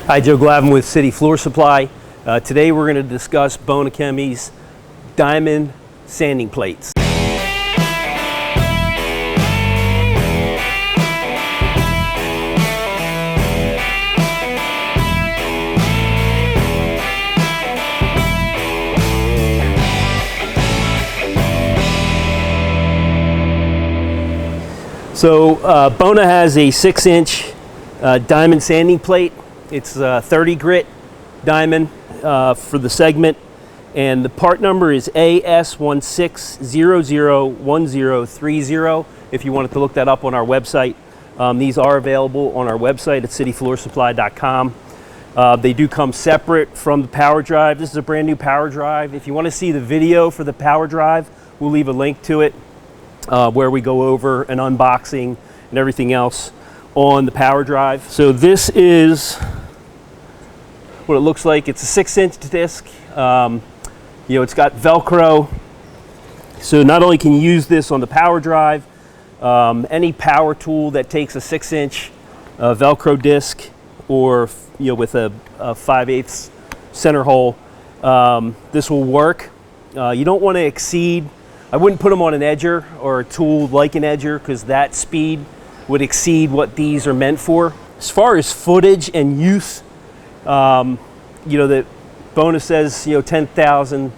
Hi, Joe Glavin with City Floor Supply. Today we're going to discuss Bona Chemi's diamond sanding plates. So Bona has a 6-inch diamond sanding plate. It's 30 grit diamond for the segment, and the part number is AS16001030 if you wanted to look that up on our website. These are available on our website at cityfloorsupply.com. They do come separate from the PowerDrive. This is a brand new PowerDrive. If you want to see the video for the PowerDrive, we'll leave a link to it where we go over an unboxing and everything else on the PowerDrive. So this is what it looks like. It's a 6-inch disc. It's got Velcro. So not only can you use this on the PowerDrive, any power tool that takes a 6-inch Velcro disc, or with a 5/8 center hole, this will work. You don't want to exceed. I wouldn't put them on an edger or a tool like an edger, because that speed would exceed what these are meant for. As far as footage and use, that Bona says 10,000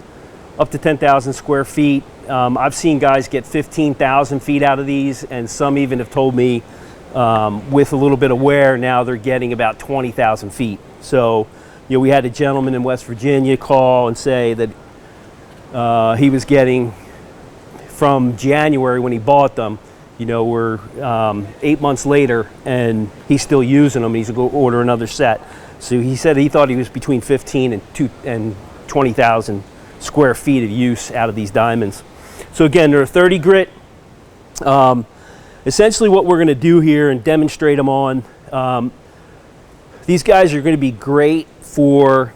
up to 10,000 square feet. I've seen guys get 15,000 feet out of these, and some even have told me with a little bit of wear now they're getting about 20,000 feet. So we had a gentleman in West Virginia call and say that he was getting, from January when he bought them, we're 8 months later and he's still using them. He's going to order another set. So he said he thought he was between 15 and 20,000 square feet of use out of these diamonds. So again, they're 30 grit. Essentially what we're going to do here and demonstrate them on, these guys are going to be great for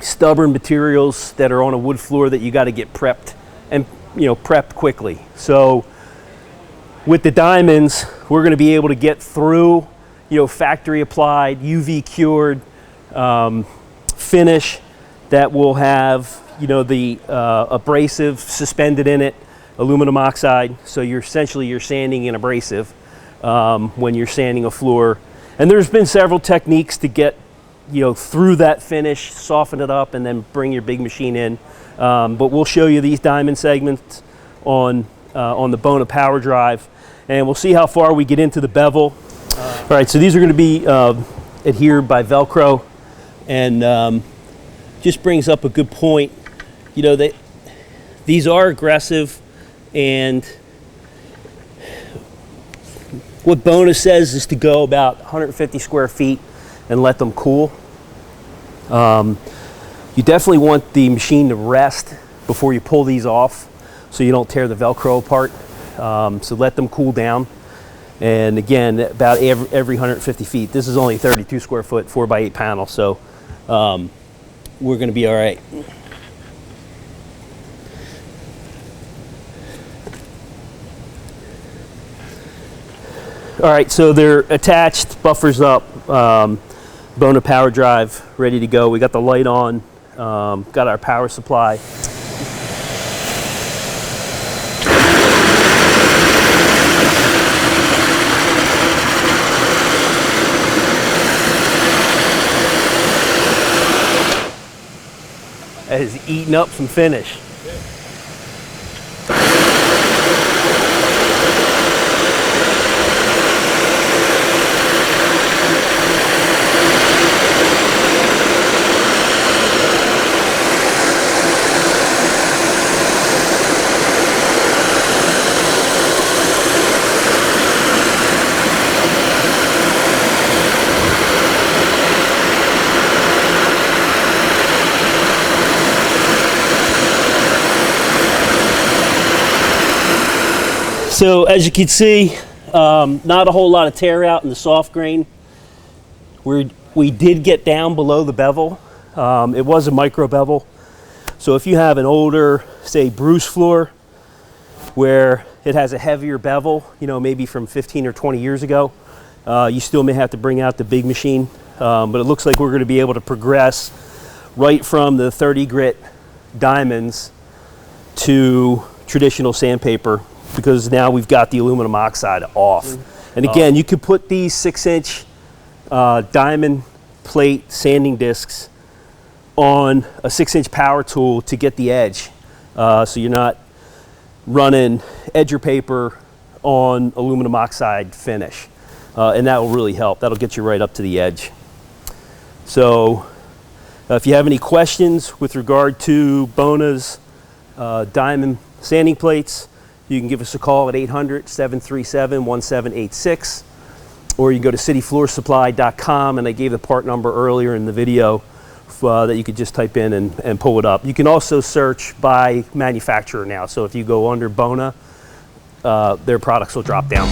stubborn materials that are on a wood floor that you got to get prepped, and prepped quickly. So with the diamonds, we're going to be able to get through factory applied, UV cured finish that will have the abrasive suspended in it, aluminum oxide. So you're sanding an abrasive when you're sanding a floor. And there's been several techniques to get through that finish, soften it up, and then bring your big machine in. But we'll show you these diamond segments on the Bona PowerDrive, and we'll see how far we get into the bevel. All right, so these are going to be adhered by Velcro, and just brings up a good point. These are aggressive, and what Bona says is to go about 150 square feet and let them cool. You definitely want the machine to rest before you pull these off, so you don't tear the Velcro apart. So let them cool down. And again, about every 150 feet. This is only 32 square foot, 4x8 panel, so we're going to be all right. All right, so they're attached, buffers up, Bona PowerDrive ready to go. We got the light on, got our power supply. That has eaten up some finish. So as you can see, not a whole lot of tear out in the soft grain. We did get down below the bevel. It was a micro bevel. So if you have an older, say, Bruce floor, where it has a heavier bevel, you know, maybe from 15 or 20 years ago. You still may have to bring out the big machine, but it looks like we're going to be able to progress right from the 30 grit diamonds to traditional sandpaper, because now we've got the aluminum oxide off. And again, you could put these 6-inch diamond plate sanding discs on a 6-inch power tool to get the edge. So you're not running edger paper on aluminum oxide finish. And that will really help. That'll get you right up to the edge. So if you have any questions with regard to Bona's diamond sanding plates, you can give us a call at 800-737-1786, or you can go to cityfloorsupply.com, and I gave the part number earlier in the video that you could just type in and pull it up. You can also search by manufacturer now, so if you go under Bona, their products will drop down.